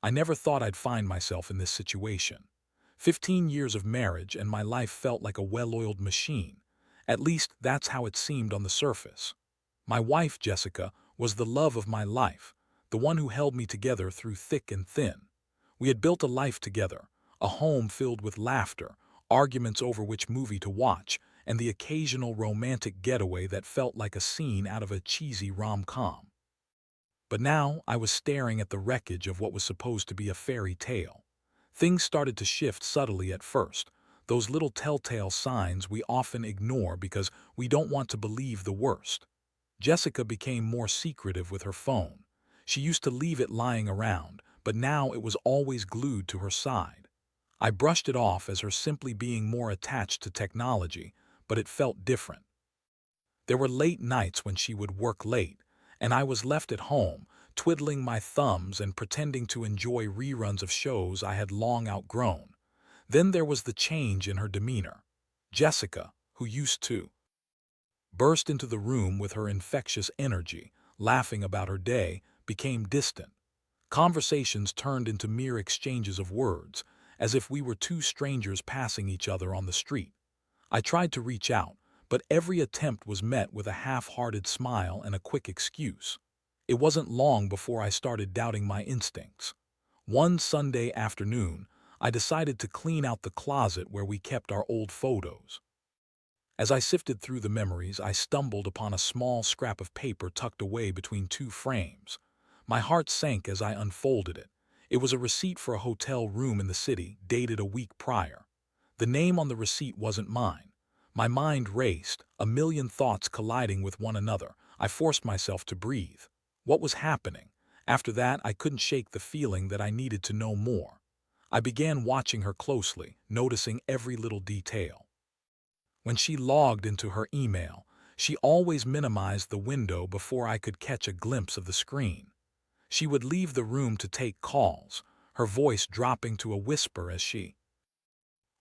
I never thought I'd find myself in this situation. 15 years of marriage and my life felt like a well-oiled machine. At least that's how it seemed on the surface. My wife, Jessica, was the love of my life, the one who held me together through thick and thin. We had built a life together, a home filled with laughter, arguments over which movie to watch, and the occasional romantic getaway that felt like a scene out of a cheesy rom-com. But now I was staring at the wreckage of what was supposed to be a fairy tale. Things started to shift subtly at first, those little telltale signs we often ignore because we don't want to believe the worst. Jessica became more secretive with her phone. She used to leave it lying around, but now it was always glued to her side. I brushed it off as her simply being more attached to technology, but it felt different. There were late nights when she would work late, and I was left at home, twiddling my thumbs and pretending to enjoy reruns of shows I had long outgrown. Then there was the change in her demeanor. Jessica, who used to burst into the room with her infectious energy, laughing about her day, became distant. Conversations turned into mere exchanges of words, as if we were two strangers passing each other on the street. I tried to reach out, but every attempt was met with a half-hearted smile and a quick excuse. It wasn't long before I started doubting my instincts. One Sunday afternoon, I decided to clean out the closet where we kept our old photos. As I sifted through the memories, I stumbled upon a small scrap of paper tucked away between two frames. My heart sank as I unfolded it. It was a receipt for a hotel room in the city, dated a week prior. The name on the receipt wasn't mine. My mind raced, a million thoughts colliding with one another. I forced myself to breathe. What was happening? After that, I couldn't shake the feeling that I needed to know more. I began watching her closely, noticing every little detail. When she logged into her email, she always minimized the window before I could catch a glimpse of the screen. She would leave the room to take calls, her voice dropping to a whisper as she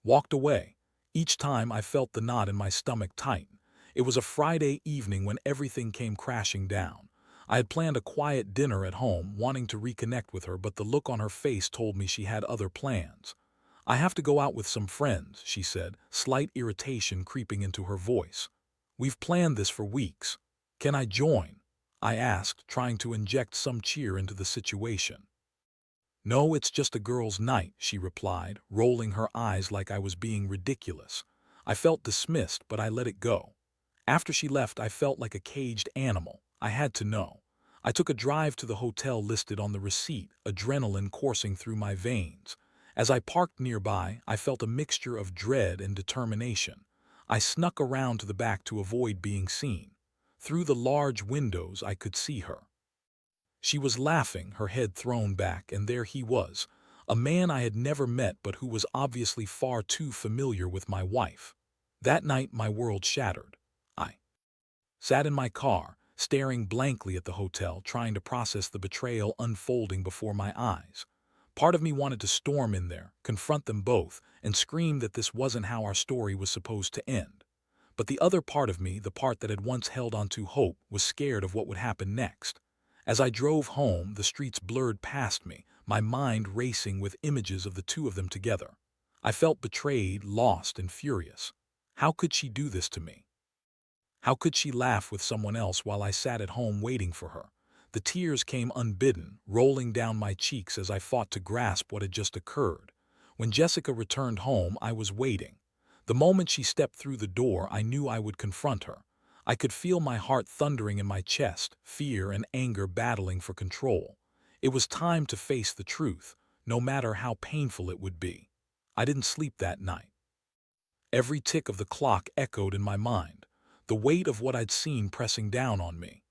walked away. Each time I felt the knot in my stomach tighten. It was a Friday evening when everything came crashing down. I had planned a quiet dinner at home, wanting to reconnect with her, but the look on her face told me she had other plans. "I have to go out with some friends," she said, slight irritation creeping into her voice. "We've planned this for weeks. Can I join?" I asked, trying to inject some cheer into the situation. "No, it's just a girls' night," she replied, rolling her eyes like I was being ridiculous. I felt dismissed, but I let it go. After she left, I felt like a caged animal. I had to know. I took a drive to the hotel listed on the receipt, adrenaline coursing through my veins. As I parked nearby, I felt a mixture of dread and determination. I snuck around to the back to avoid being seen. Through the large windows, I could see her. She was laughing, her head thrown back, and there he was, a man I had never met but who was obviously far too familiar with my wife. That night, my world shattered. I sat in my car, staring blankly at the hotel, trying to process the betrayal unfolding before my eyes. Part of me wanted to storm in there, confront them both, and scream that this wasn't how our story was supposed to end. But the other part of me, the part that had once held on to hope, was scared of what would happen next. As I drove home, the streets blurred past me, my mind racing with images of the two of them together. I felt betrayed, lost, and furious. How could she do this to me? How could she laugh with someone else while I sat at home waiting for her? The tears came unbidden, rolling down my cheeks as I fought to grasp what had just occurred. When Jessica returned home, I was waiting. The moment she stepped through the door, I knew I would confront her. I could feel my heart thundering in my chest, fear and anger battling for control. It was time to face the truth, no matter how painful it would be. I didn't sleep that night. Every tick of the clock echoed in my mind, the weight of what I'd seen pressing down on me.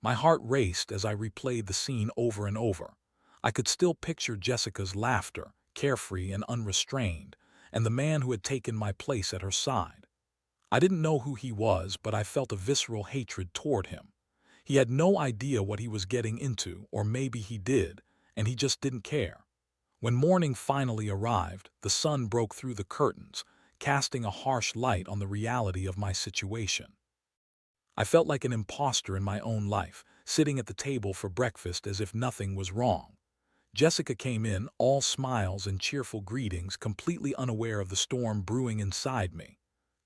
My heart raced as I replayed the scene over and over. I could still picture Jessica's laughter, carefree and unrestrained, and the man who had taken my place at her side. I didn't know who he was, but I felt a visceral hatred toward him. He had no idea what he was getting into, or maybe he did, and he just didn't care. When morning finally arrived, the sun broke through the curtains, casting a harsh light on the reality of my situation. I felt like an imposter in my own life, sitting at the table for breakfast as if nothing was wrong. Jessica came in, all smiles and cheerful greetings, completely unaware of the storm brewing inside me.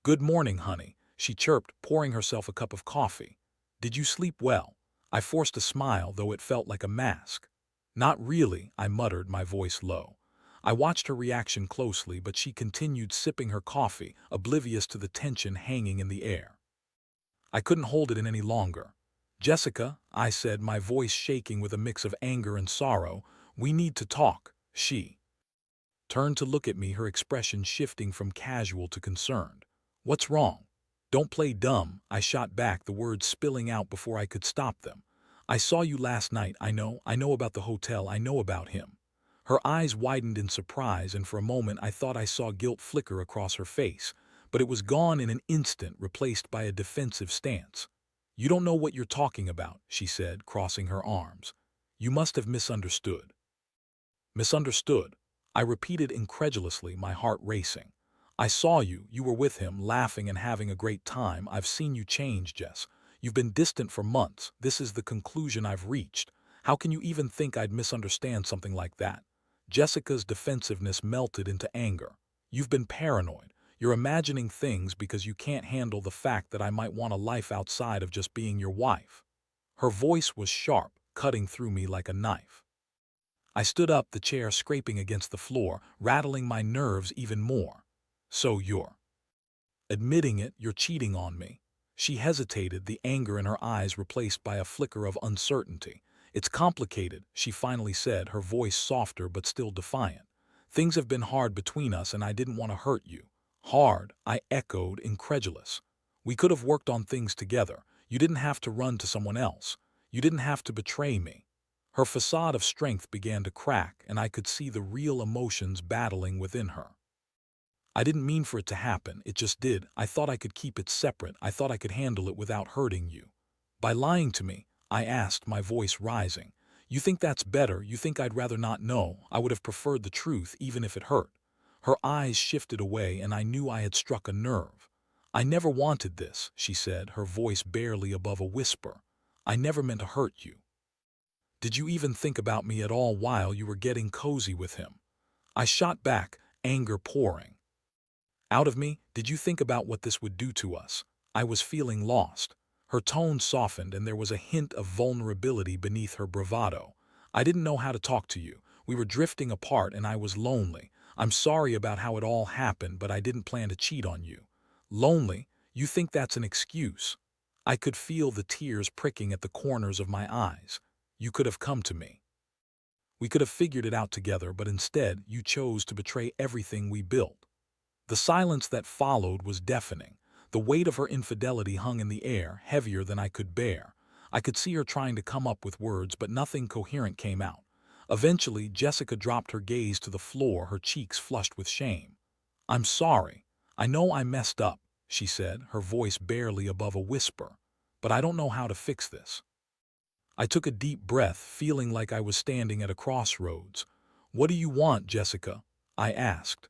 "Good morning, honey," she chirped, pouring herself a cup of coffee. "Did you sleep well?" I forced a smile, though it felt like a mask. "Not really," I muttered, my voice low. I watched her reaction closely, but she continued sipping her coffee, oblivious to the tension hanging in the air. I couldn't hold it in any longer. "Jessica," I said, my voice shaking with a mix of anger and sorrow, "we need to talk." She turned to look at me, her expression shifting from casual to concerned. "What's wrong?" "Don't play dumb," I shot back, the words spilling out before I could stop them. "I saw you last night. I know about the hotel, I know about him." Her eyes widened in surprise, and for a moment I thought I saw guilt flicker across her face, but it was gone in an instant, replaced by a defensive stance. "You don't know what you're talking about," she said, crossing her arms. "You must have misunderstood." "Misunderstood?" I repeated incredulously, my heart racing. "I saw you. You were with him, laughing and having a great time. I've seen you change, Jess. You've been distant for months. This is the conclusion I've reached. How can you even think I'd misunderstand something like that?" Jessica's defensiveness melted into anger. "You've been paranoid. You're imagining things because you can't handle the fact that I might want a life outside of just being your wife." Her voice was sharp, cutting through me like a knife. I stood up, the chair scraping against the floor, rattling my nerves even more. "So you're admitting it, you're cheating on me?" She hesitated, the anger in her eyes replaced by a flicker of uncertainty. "It's complicated," she finally said, her voice softer but still defiant. "Things have been hard between us and I didn't want to hurt you." "Hard?" I echoed, incredulous. "We could have worked on things together. You didn't have to run to someone else. You didn't have to betray me." Her facade of strength began to crack, and I could see the real emotions battling within her. "I didn't mean for it to happen, it just did. I thought I could keep it separate. I thought I could handle it without hurting you." "By lying to me?" I asked, my voice rising. "You think that's better? You think I'd rather not know? I would have preferred the truth, even if it hurt." Her eyes shifted away, and I knew I had struck a nerve. "I never wanted this," she said, her voice barely above a whisper. "I never meant to hurt you." "Did you even think about me at all while you were getting cozy with him?" I shot back, anger pouring out of me. "Did you think about what this would do to us?" I was feeling lost. Her tone softened, and there was a hint of vulnerability beneath her bravado. "I didn't know how to talk to you. We were drifting apart and I was lonely. I'm sorry about how it all happened, but I didn't plan to cheat on you." "Lonely? You think that's an excuse?" I could feel the tears pricking at the corners of my eyes. "You could have come to me. We could have figured it out together, but instead you chose to betray everything we built." The silence that followed was deafening. The weight of her infidelity hung in the air, heavier than I could bear. I could see her trying to come up with words, but nothing coherent came out. Eventually, Jessica dropped her gaze to the floor, her cheeks flushed with shame. "I'm sorry. I know I messed up," she said, her voice barely above a whisper. "But I don't know how to fix this." I took a deep breath, feeling like I was standing at a crossroads. "What do you want, Jessica?" I asked,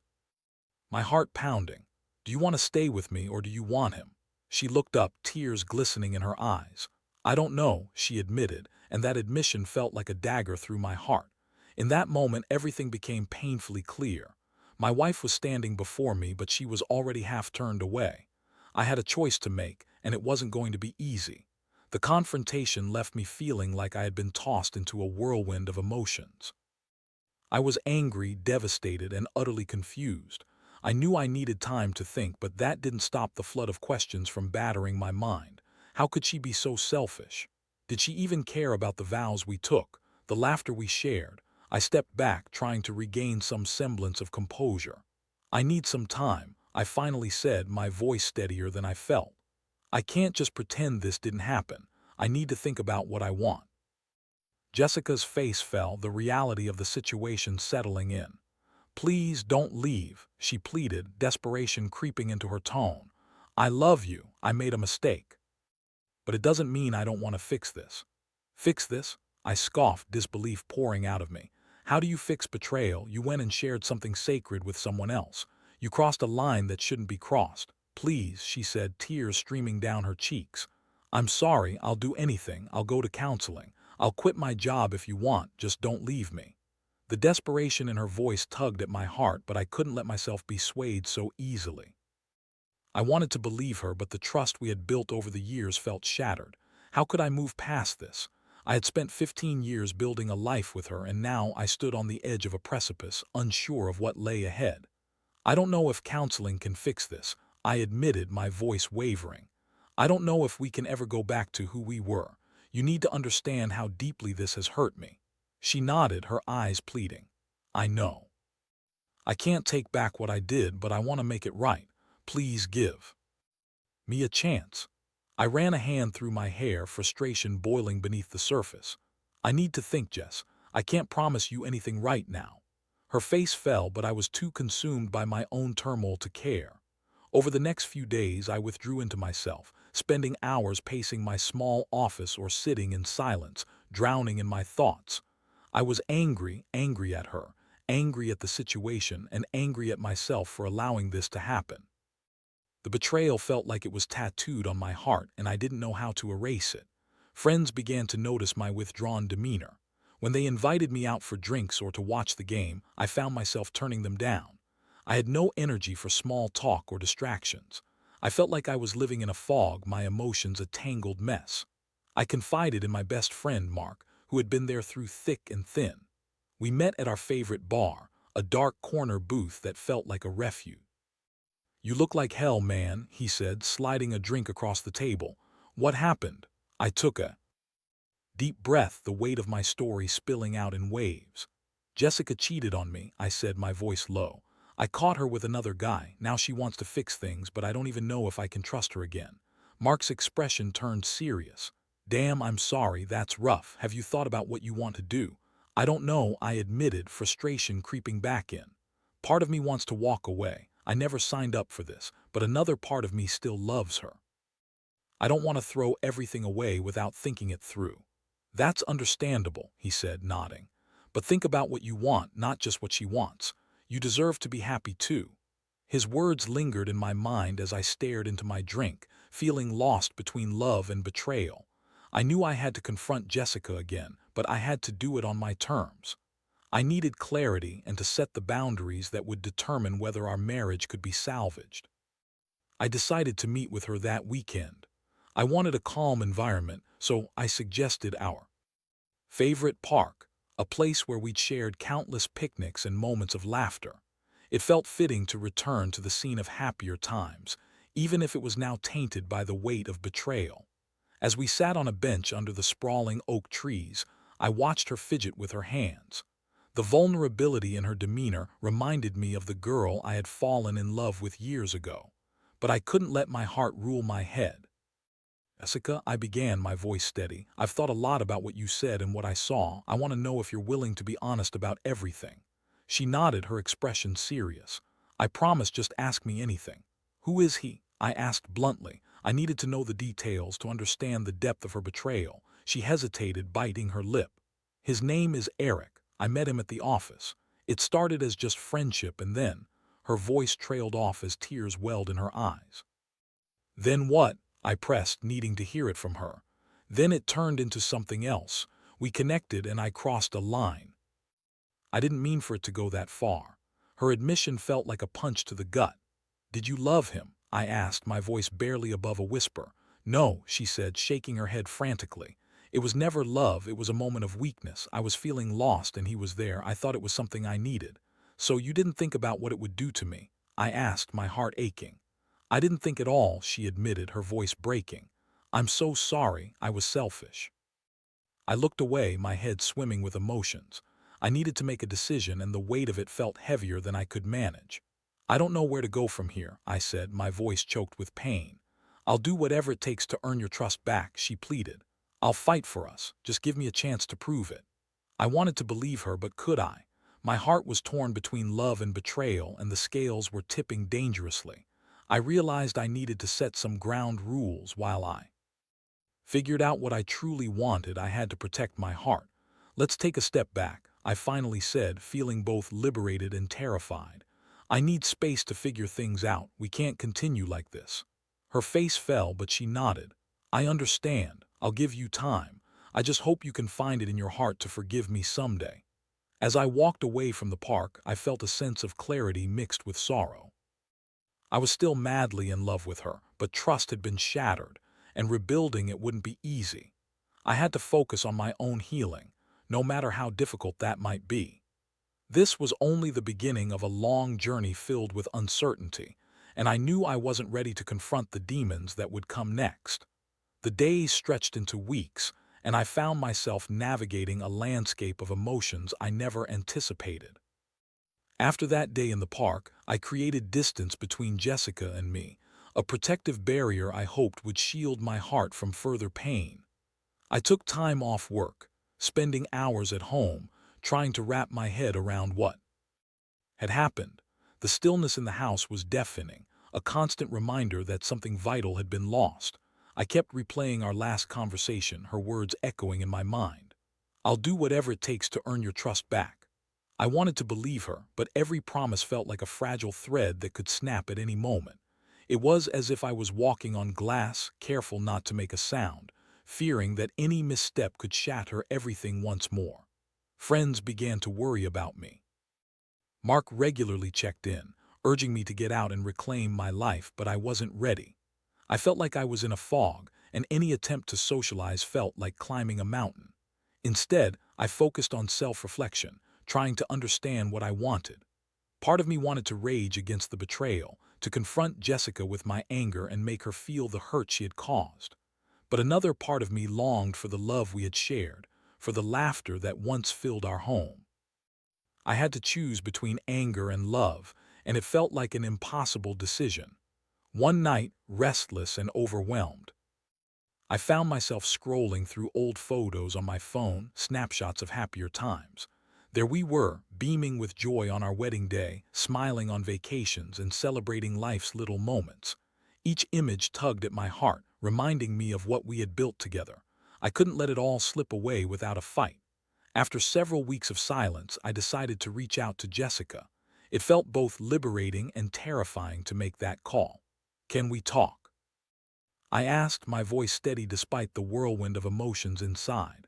my heart pounding. "Do you want to stay with me or do you want him?" She looked up, tears glistening in her eyes. "I don't know," she admitted, and that admission felt like a dagger through my heart. In that moment, everything became painfully clear. My wife was standing before me, but she was already half turned away. I had a choice to make, and it wasn't going to be easy. The confrontation left me feeling like I had been tossed into a whirlwind of emotions. I was angry, devastated, and utterly confused. I knew I needed time to think, but that didn't stop the flood of questions from battering my mind. How could she be so selfish? Did she even care about the vows we took, the laughter we shared? I stepped back, trying to regain some semblance of composure. "I need some time," I finally said, my voice steadier than I felt. "I can't just pretend this didn't happen. I need to think about what I want." Jessica's face fell, the reality of the situation settling in. "Please don't leave," she pleaded, desperation creeping into her tone. "I love you. I made a mistake. But it doesn't mean I don't want to fix this." "Fix this?" I scoffed, disbelief pouring out of me. "How do you fix betrayal? You went and shared something sacred with someone else. You crossed a line that shouldn't be crossed." "Please," she said, tears streaming down her cheeks. "I'm sorry. I'll do anything. I'll go to counseling. I'll quit my job if you want. Just don't leave me." The desperation in her voice tugged at my heart, but I couldn't let myself be swayed so easily. I wanted to believe her, but the trust we had built over the years felt shattered. How could I move past this? I had spent 15 years building a life with her, and now I stood on the edge of a precipice, unsure of what lay ahead. I don't know if counseling can fix this, I admitted, my voice wavering. I don't know if we can ever go back to who we were. You need to understand how deeply this has hurt me. She nodded, her eyes pleading. I know. I can't take back what I did, but I want to make it right. Please give me a chance. I ran a hand through my hair, frustration boiling beneath the surface. I need to think, Jess. I can't promise you anything right now. Her face fell, but I was too consumed by my own turmoil to care. Over the next few days, I withdrew into myself, spending hours pacing my small office or sitting in silence, drowning in my thoughts. I was angry at her, angry at the situation, and angry at myself for allowing this to happen. The betrayal felt like it was tattooed on my heart, and I didn't know how to erase it. Friends began to notice my withdrawn demeanor. When they invited me out for drinks or to watch the game, I found myself turning them down. I had no energy for small talk or distractions. I felt like I was living in a fog, my emotions a tangled mess. I confided in my best friend, Mark, who had been there through thick and thin. We met at our favorite bar, a dark corner booth that felt like a refuge. "You look like hell, man," he said, sliding a drink across the table. "What happened?" I took a deep breath, the weight of my story spilling out in waves. "Jessica cheated on me," I said, my voice low. "I caught her with another guy. Now she wants to fix things, but I don't even know if I can trust her again." Mark's expression turned serious. "Damn, I'm sorry, that's rough. Have you thought about what you want to do?" "I don't know," I admitted, frustration creeping back in. Part of me wants to walk away. I never signed up for this, but another part of me still loves her. I don't want to throw everything away without thinking it through. "That's understandable," he said, nodding. "But think about what you want, not just what she wants. You deserve to be happy too." His words lingered in my mind as I stared into my drink, feeling lost between love and betrayal. I knew I had to confront Jessica again, but I had to do it on my terms. I needed clarity and to set the boundaries that would determine whether our marriage could be salvaged. I decided to meet with her that weekend. I wanted a calm environment, so I suggested our favorite park, a place where we'd shared countless picnics and moments of laughter. It felt fitting to return to the scene of happier times, even if it was now tainted by the weight of betrayal. As we sat on a bench under the sprawling oak trees, I watched her fidget with her hands. The vulnerability in her demeanor reminded me of the girl I had fallen in love with years ago. But I couldn't let my heart rule my head. "Jessica," I began, my voice steady, "I've thought a lot about what you said and what I saw. I want to know if you're willing to be honest about everything." She nodded, her expression serious. "I promise, just ask me anything." "Who is he?" I asked bluntly. I needed to know the details to understand the depth of her betrayal. She hesitated, biting her lip. "His name is Eric. I met him at the office. It started as just friendship, and then—" her voice trailed off as tears welled in her eyes. "Then what?" I pressed, needing to hear it from her. "Then it turned into something else. We connected and I crossed a line." I didn't mean for it to go that far. Her admission felt like a punch to the gut. "Did you love him?" I asked, my voice barely above a whisper. "No," she said, shaking her head frantically. "It was never love, it was a moment of weakness. I was feeling lost and he was there. I thought it was something I needed." "So you didn't think about what it would do to me?" I asked, my heart aching. "I didn't think at all," she admitted, her voice breaking. "I'm so sorry, I was selfish." I looked away, my head swimming with emotions. I needed to make a decision, and the weight of it felt heavier than I could manage. "I don't know where to go from here," I said, my voice choked with pain. "I'll do whatever it takes to earn your trust back," she pleaded. "I'll fight for us. Just give me a chance to prove it." I wanted to believe her, but could I? My heart was torn between love and betrayal, and the scales were tipping dangerously. I realized I needed to set some ground rules. While I figured out what I truly wanted, I had to protect my heart. "Let's take a step back," I finally said, feeling both liberated and terrified. "I need space to figure things out. We can't continue like this." Her face fell, but she nodded. "I understand. I'll give you time. I just hope you can find it in your heart to forgive me someday." As I walked away from the park, I felt a sense of clarity mixed with sorrow. I was still madly in love with her, but trust had been shattered, and rebuilding it wouldn't be easy. I had to focus on my own healing, no matter how difficult that might be. This was only the beginning of a long journey filled with uncertainty, and I knew I wasn't ready to confront the demons that would come next. The days stretched into weeks, and I found myself navigating a landscape of emotions I never anticipated. After that day in the park, I created distance between Jessica and me, a protective barrier I hoped would shield my heart from further pain. I took time off work, spending hours at home, trying to wrap my head around what had happened. The stillness in the house was deafening, a constant reminder that something vital had been lost. I kept replaying our last conversation, her words echoing in my mind. "I'll do whatever it takes to earn your trust back." I wanted to believe her, but every promise felt like a fragile thread that could snap at any moment. It was as if I was walking on glass, careful not to make a sound, fearing that any misstep could shatter everything once more. Friends began to worry about me. Mark regularly checked in, urging me to get out and reclaim my life, but I wasn't ready. I felt like I was in a fog, and any attempt to socialize felt like climbing a mountain. Instead, I focused on self-reflection, trying to understand what I wanted. Part of me wanted to rage against the betrayal, to confront Jessica with my anger and make her feel the hurt she had caused. But another part of me longed for the love we had shared, for the laughter that once filled our home. I had to choose between anger and love, and it felt like an impossible decision. One night, restless and overwhelmed, I found myself scrolling through old photos on my phone, snapshots of happier times. There we were, beaming with joy on our wedding day, smiling on vacations and celebrating life's little moments. Each image tugged at my heart, reminding me of what we had built together. I couldn't let it all slip away without a fight. After several weeks of silence, I decided to reach out to Jessica. It felt both liberating and terrifying to make that call. "Can we talk?" I asked, my voice steady despite the whirlwind of emotions inside.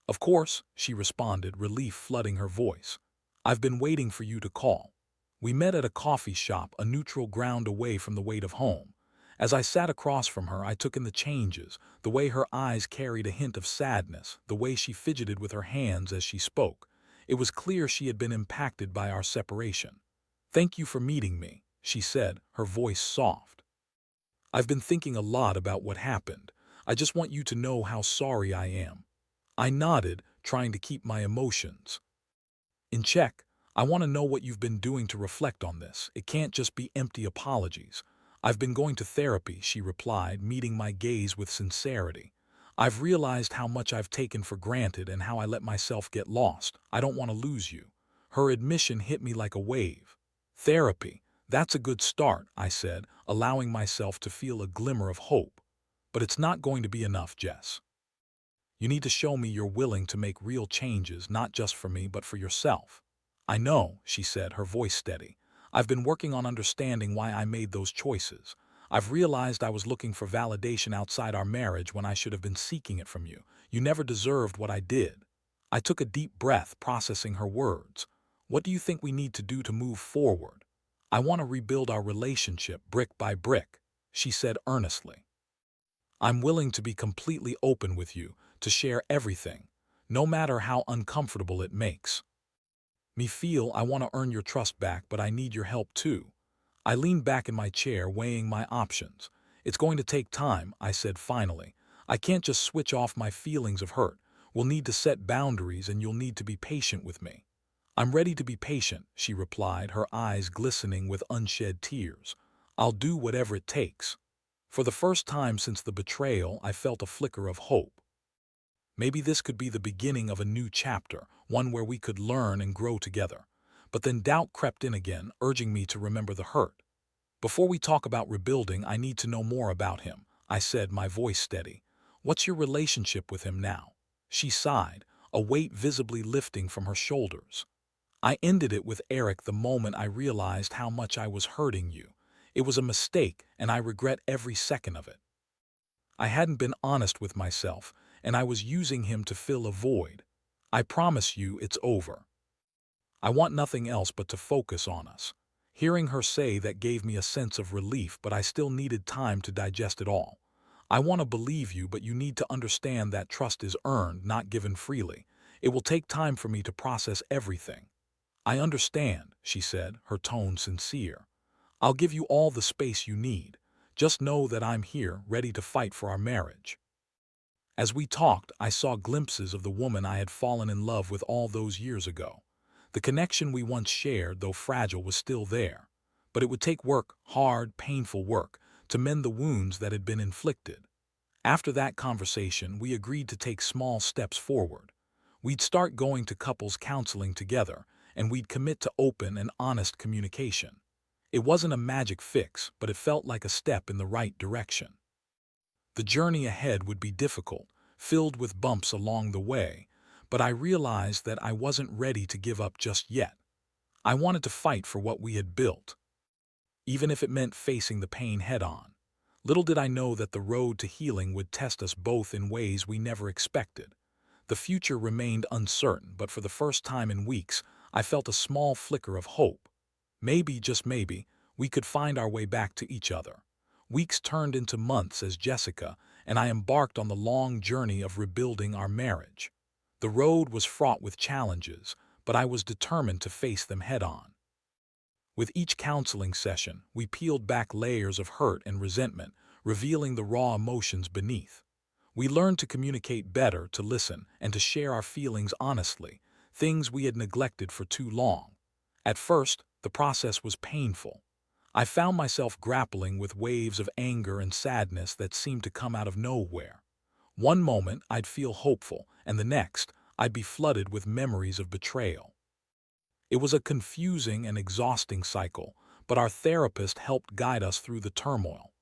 "Of course," she responded, relief flooding her voice. "I've been waiting for you to call." We met at a coffee shop, a neutral ground away from the weight of home. As I sat across from her, I took in the changes, the way her eyes carried a hint of sadness, the way she fidgeted with her hands as she spoke. It was clear she had been impacted by our separation. "Thank you for meeting me," she said, her voice soft. "I've been thinking a lot about what happened. I just want you to know how sorry I am." I nodded, trying to keep my emotions in check. "I want to know what you've been doing to reflect on this. It can't just be empty apologies." "I've been going to therapy," she replied, meeting my gaze with sincerity. "I've realized how much I've taken for granted and how I let myself get lost. I don't want to lose you." Her admission hit me like a wave. "Therapy, that's a good start," I said, allowing myself to feel a glimmer of hope. "But it's not going to be enough, Jess. You need to show me you're willing to make real changes, not just for me, but for yourself." "I know," she said, her voice steady. "I've been working on understanding why I made those choices. I've realized I was looking for validation outside our marriage when I should have been seeking it from you. You never deserved what I did." I took a deep breath, processing her words. "What do you think we need to do to move forward?" "I want to rebuild our relationship brick by brick," she said earnestly. "I'm willing to be completely open with you, to share everything, no matter how uncomfortable it makes me feel. I want to earn your trust back, but I need your help too." I leaned back in my chair, weighing my options. "It's going to take time," I said finally. "I can't just switch off my feelings of hurt. We'll need to set boundaries, and you'll need to be patient with me." "I'm ready to be patient," she replied, her eyes glistening with unshed tears. "I'll do whatever it takes." For the first time since the betrayal, I felt a flicker of hope. Maybe this could be the beginning of a new chapter, one where we could learn and grow together. But then doubt crept in again, urging me to remember the hurt. "Before we talk about rebuilding, I need to know more about him," I said, my voice steady. "What's your relationship with him now?" She sighed, a weight visibly lifting from her shoulders. "I ended it with Eric the moment I realized how much I was hurting you. It was a mistake, and I regret every second of it. I hadn't been honest with myself, and I was using him to fill a void. I promise you it's over." I want nothing else but to focus on us. Hearing her say that gave me a sense of relief, but I still needed time to digest it all. I want to believe you, but you need to understand that trust is earned, not given freely. It will take time for me to process everything. I understand, she said, her tone sincere. I'll give you all the space you need. Just know that I'm here, ready to fight for our marriage. As we talked, I saw glimpses of the woman I had fallen in love with all those years ago. The connection we once shared, though fragile, was still there. But it would take work, hard, painful work, to mend the wounds that had been inflicted. After that conversation, we agreed to take small steps forward. We'd start going to couples counseling together, and we'd commit to open and honest communication. It wasn't a magic fix, but it felt like a step in the right direction. The journey ahead would be difficult, filled with bumps along the way, but I realized that I wasn't ready to give up just yet. I wanted to fight for what we had built, even if it meant facing the pain head-on. Little did I know that the road to healing would test us both in ways we never expected. The future remained uncertain, but for the first time in weeks, I felt a small flicker of hope. Maybe, just maybe, we could find our way back to each other. Weeks turned into months as Jessica and I embarked on the long journey of rebuilding our marriage. The road was fraught with challenges, but I was determined to face them head-on. With each counseling session, we peeled back layers of hurt and resentment, revealing the raw emotions beneath. We learned to communicate better, to listen, and to share our feelings honestly, things we had neglected for too long. At first, the process was painful. I found myself grappling with waves of anger and sadness that seemed to come out of nowhere. One moment, I'd feel hopeful, and the next, I'd be flooded with memories of betrayal. It was a confusing and exhausting cycle, but our therapist helped guide us through the turmoil.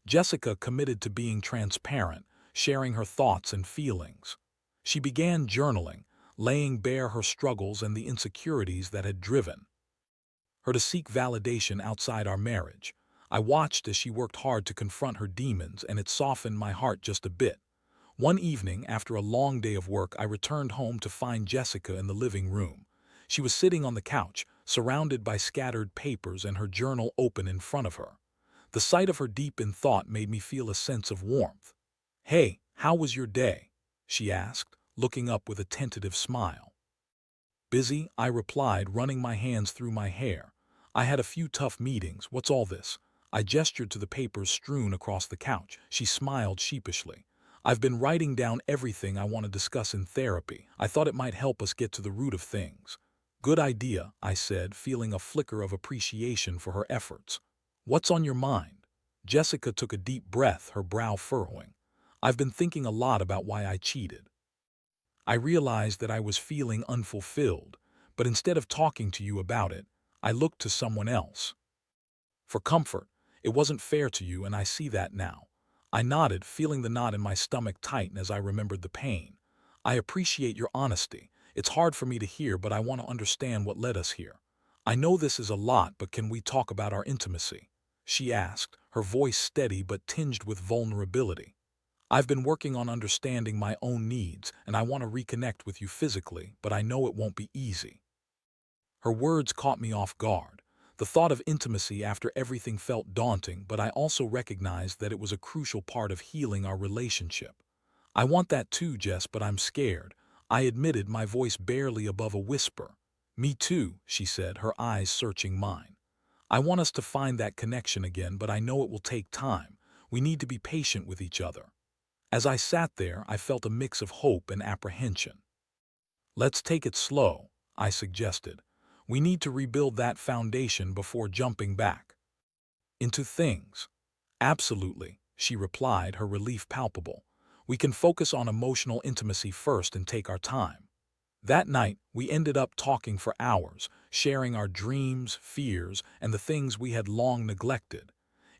Jessica committed to being transparent, sharing her thoughts and feelings. She began journaling, laying bare her struggles and the insecurities that had driven her to seek validation outside our marriage. I watched as she worked hard to confront her demons, and it softened my heart just a bit. One evening, after a long day of work, I returned home to find Jessica in the living room. She was sitting on the couch, surrounded by scattered papers and her journal open in front of her. The sight of her deep in thought made me feel a sense of warmth. "Hey, how was your day?" she asked, looking up with a tentative smile. "Busy," I replied, running my hands through my hair. "I had a few tough meetings. What's all this?" I gestured to the papers strewn across the couch. She smiled sheepishly. "I've been writing down everything I want to discuss in therapy. I thought it might help us get to the root of things." "Good idea," I said, feeling a flicker of appreciation for her efforts. "What's on your mind?" Jessica took a deep breath, her brow furrowing. "I've been thinking a lot about why I cheated. I realized that I was feeling unfulfilled, but instead of talking to you about it, I looked to someone else for comfort. It wasn't fair to you, and I see that now." I nodded, feeling the knot in my stomach tighten as I remembered the pain. "I appreciate your honesty. It's hard for me to hear, but I want to understand what led us here. I know this is a lot, but can we talk about our intimacy?" she asked, her voice steady but tinged with vulnerability. "I've been working on understanding my own needs, and I want to reconnect with you physically, but I know it won't be easy." Her words caught me off guard. The thought of intimacy after everything felt daunting, but I also recognized that it was a crucial part of healing our relationship. "I want that too, Jess, but I'm scared," I admitted, my voice barely above a whisper. "Me too," she said, her eyes searching mine. "I want us to find that connection again, but I know it will take time. We need to be patient with each other." As I sat there, I felt a mix of hope and apprehension. "Let's take it slow," I suggested. "We need to rebuild that foundation before jumping back into things." "Absolutely," she replied, her relief palpable. "We can focus on emotional intimacy first and take our time." That night, we ended up talking for hours, sharing our dreams, fears, and the things we had long neglected.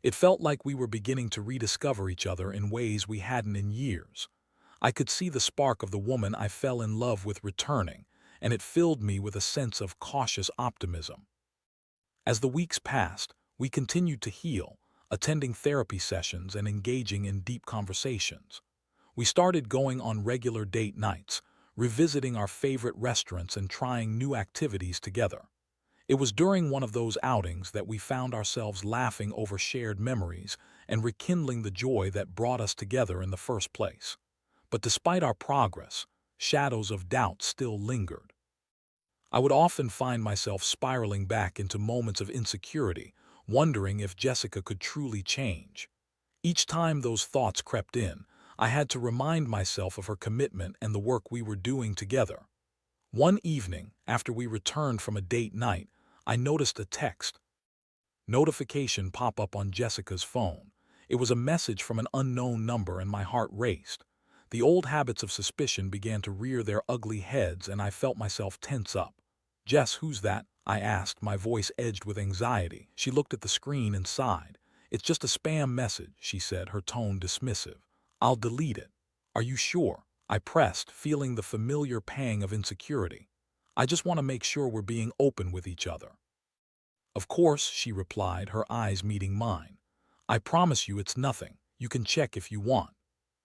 It felt like we were beginning to rediscover each other in ways we hadn't in years. I could see the spark of the woman I fell in love with returning, and it filled me with a sense of cautious optimism. As the weeks passed, we continued to heal, attending therapy sessions and engaging in deep conversations. We started going on regular date nights, revisiting our favorite restaurants and trying new activities together. It was during one of those outings that we found ourselves laughing over shared memories and rekindling the joy that brought us together in the first place. But despite our progress, shadows of doubt still lingered. I would often find myself spiraling back into moments of insecurity, wondering if Jessica could truly change. Each time those thoughts crept in, I had to remind myself of her commitment and the work we were doing together. One evening, after we returned from a date night, I noticed a text notification pop up on Jessica's phone. It was a message from an unknown number and my heart raced. The old habits of suspicion began to rear their ugly heads and I felt myself tense up. "Jess, who's that?" I asked, my voice edged with anxiety. She looked at the screen and sighed. "It's just a spam message," she said, her tone dismissive. "I'll delete it." "Are you sure?" I pressed, feeling the familiar pang of insecurity. "I just want to make sure we're being open with each other." "Of course," she replied, her eyes meeting mine. "I promise you it's nothing. You can check if you want."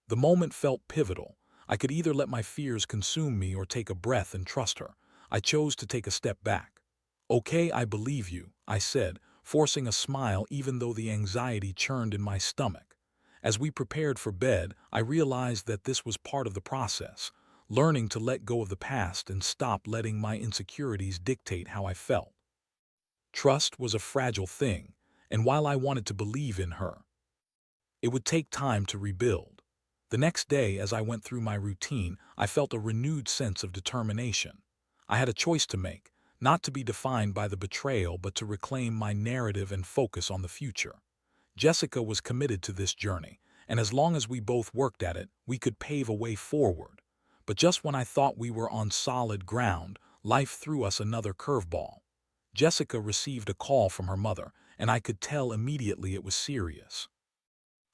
The moment felt pivotal. I could either let my fears consume me or take a breath and trust her. I chose to take a step back. "Okay, I believe you," I said, forcing a smile even though the anxiety churned in my stomach. As we prepared for bed, I realized that this was part of the process, learning to let go of the past and stop letting my insecurities dictate how I felt. Trust was a fragile thing, and while I wanted to believe in her, it would take time to rebuild. The next day, as I went through my routine, I felt a renewed sense of determination. I had a choice to make, not to be defined by the betrayal but to reclaim my narrative and focus on the future. Jessica was committed to this journey, and as long as we both worked at it, we could pave a way forward. But just when I thought we were on solid ground, life threw us another curveball. Jessica received a call from her mother, and I could tell immediately it was serious.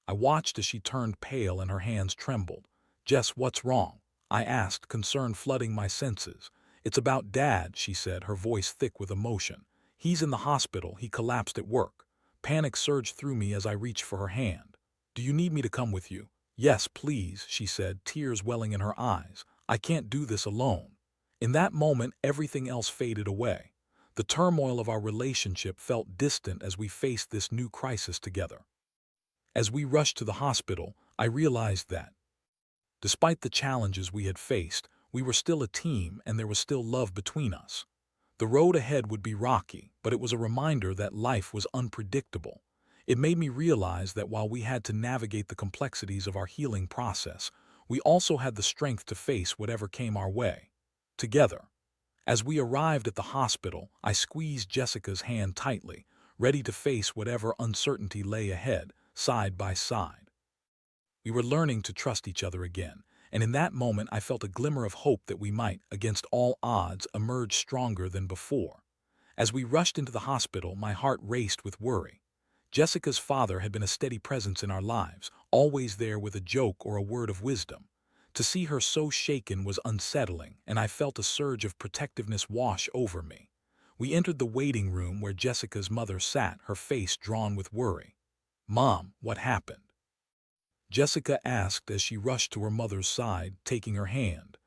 I watched as she turned pale and her hands trembled. "Jess, what's wrong?" I asked, concern flooding my senses. "It's about Dad," she said, her voice thick with emotion. "He's in the hospital. He collapsed at work." Panic surged through me as I reached for her hand. "Do you need me to come with you?" "Yes, please," she said, tears welling in her eyes. "I can't do this alone." In that moment, everything else faded away. The turmoil of our relationship felt distant as we faced this new crisis together. As we rushed to the hospital, I realized that, despite the challenges we had faced, we were still a team and there was still love between us. The road ahead would be rocky, but it was a reminder that life was unpredictable. It made me realize that while we had to navigate the complexities of our healing process, we also had the strength to face whatever came our way. Together. As we arrived at the hospital, I squeezed Jessica's hand tightly, ready to face whatever uncertainty lay ahead, side by side. We were learning to trust each other again, and in that moment I felt a glimmer of hope that we might, against all odds, emerge stronger than before. As we rushed into the hospital, my heart raced with worry. Jessica's father had been a steady presence in our lives, always there with a joke or a word of wisdom. To see her so shaken was unsettling, and I felt a surge of protectiveness wash over me. We entered the waiting room where Jessica's mother sat, her face drawn with worry. "Mom, what happened?" Jessica asked as she rushed to her mother's side, taking her hand.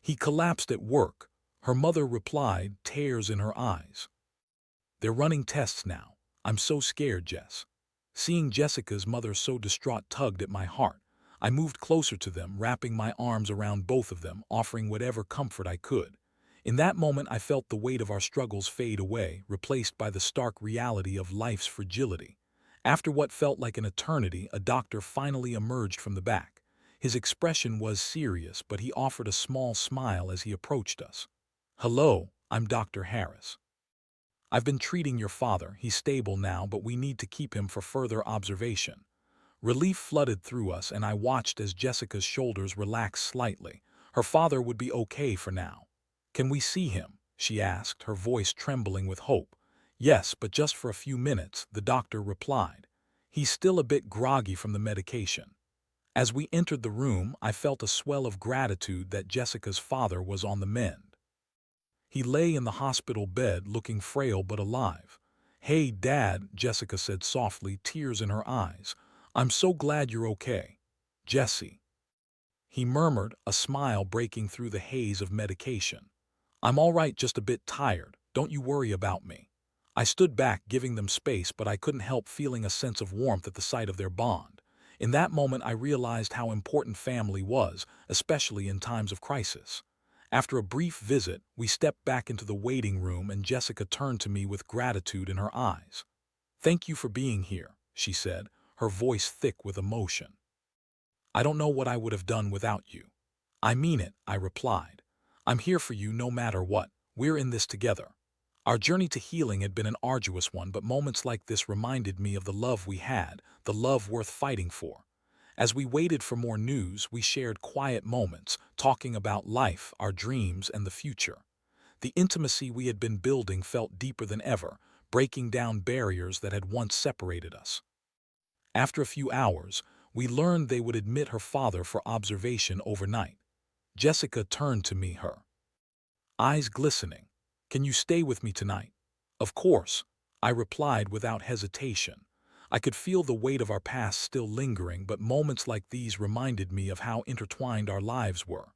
"He collapsed at work," her mother replied, tears in her eyes. "They're running tests now. I'm so scared, Jess." Seeing Jessica's mother so distraught tugged at my heart. I moved closer to them, wrapping my arms around both of them, offering whatever comfort I could. In that moment, I felt the weight of our struggles fade away, replaced by the stark reality of life's fragility. After what felt like an eternity, a doctor finally emerged from the back. His expression was serious, but he offered a small smile as he approached us. "Hello, I'm Dr. Harris. I've been treating your father. He's stable now, but we need to keep him for further observation." Relief flooded through us, and I watched as Jessica's shoulders relaxed slightly. Her father would be okay for now. "Can we see him?" she asked, her voice trembling with hope. "Yes, but just for a few minutes," the doctor replied. "He's still a bit groggy from the medication." As we entered the room, I felt a swell of gratitude that Jessica's father was on the mend. He lay in the hospital bed, looking frail but alive. "Hey, Dad," Jessica said softly, tears in her eyes. "I'm so glad you're okay." "Jessie." he murmured, a smile breaking through the haze of medication. I'm all right, just a bit tired. Don't you worry about me. I stood back, giving them space, but I couldn't help feeling a sense of warmth at the sight of their bond. In that moment, I realized how important family was, especially in times of crisis. After a brief visit, we stepped back into the waiting room and Jessica turned to me with gratitude in her eyes. Thank you for being here, she said, her voice thick with emotion. I don't know what I would have done without you. I mean it, I replied. I'm here for you no matter what. We're in this together. Our journey to healing had been an arduous one, but moments like this reminded me of the love we had, the love worth fighting for. As we waited for more news, we shared quiet moments, talking about life, our dreams, and the future. The intimacy we had been building felt deeper than ever, breaking down barriers that had once separated us. After a few hours, we learned they would admit her father for observation overnight. Jessica turned to me, her eyes glistening. Can you stay with me tonight? Of course, I replied without hesitation. I could feel the weight of our past still lingering, but moments like these reminded me of how intertwined our lives were.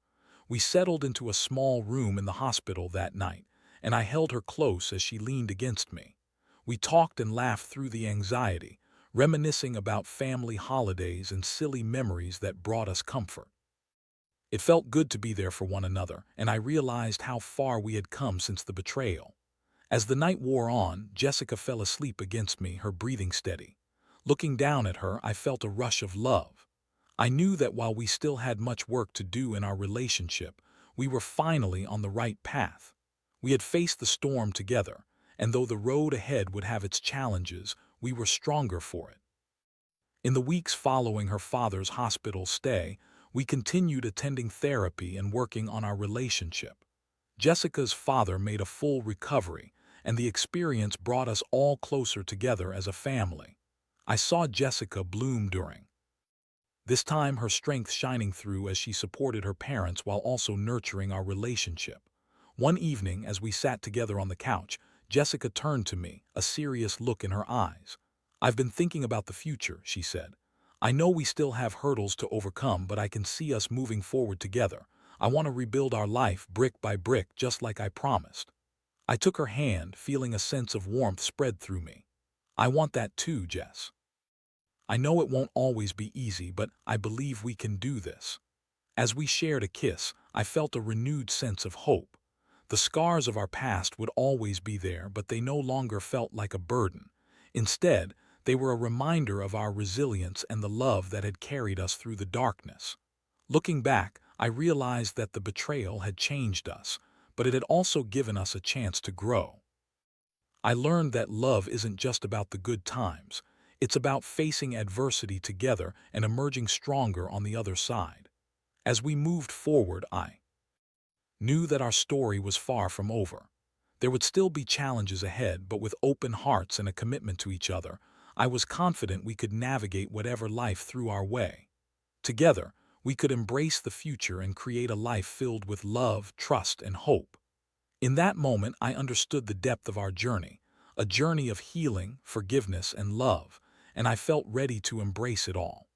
We settled into a small room in the hospital that night, and I held her close as she leaned against me. We talked and laughed through the anxiety, reminiscing about family holidays and silly memories that brought us comfort. It felt good to be there for one another, and I realized how far we had come since the betrayal. As the night wore on, Jessica fell asleep against me, her breathing steady. Looking down at her, I felt a rush of love. I knew that while we still had much work to do in our relationship, we were finally on the right path. We had faced the storm together, and though the road ahead would have its challenges, we were stronger for it. In the weeks following her father's hospital stay, we continued attending therapy and working on our relationship. Jessica's father made a full recovery, and the experience brought us all closer together as a family. I saw Jessica bloom during this time, her strength shining through as she supported her parents while also nurturing our relationship. One evening, as we sat together on the couch, Jessica turned to me, a serious look in her eyes. I've been thinking about the future, she said. I know we still have hurdles to overcome, but I can see us moving forward together. I want to rebuild our life brick by brick, just like I promised. I took her hand, feeling a sense of warmth spread through me. I want that too, Jess. I know it won't always be easy, but I believe we can do this. As we shared a kiss, I felt a renewed sense of hope. The scars of our past would always be there, but they no longer felt like a burden. Instead, they were a reminder of our resilience and the love that had carried us through the darkness. Looking back, I realized that the betrayal had changed us, but it had also given us a chance to grow. I learned that love isn't just about the good times. It's about facing adversity together and emerging stronger on the other side. As we moved forward, I knew that our story was far from over. There would still be challenges ahead, but with open hearts and a commitment to each other, I was confident we could navigate whatever life threw our way. Together, we could embrace the future and create a life filled with love, trust, and hope. In that moment, I understood the depth of our journey, a journey of healing, forgiveness, and love, and I felt ready to embrace it all.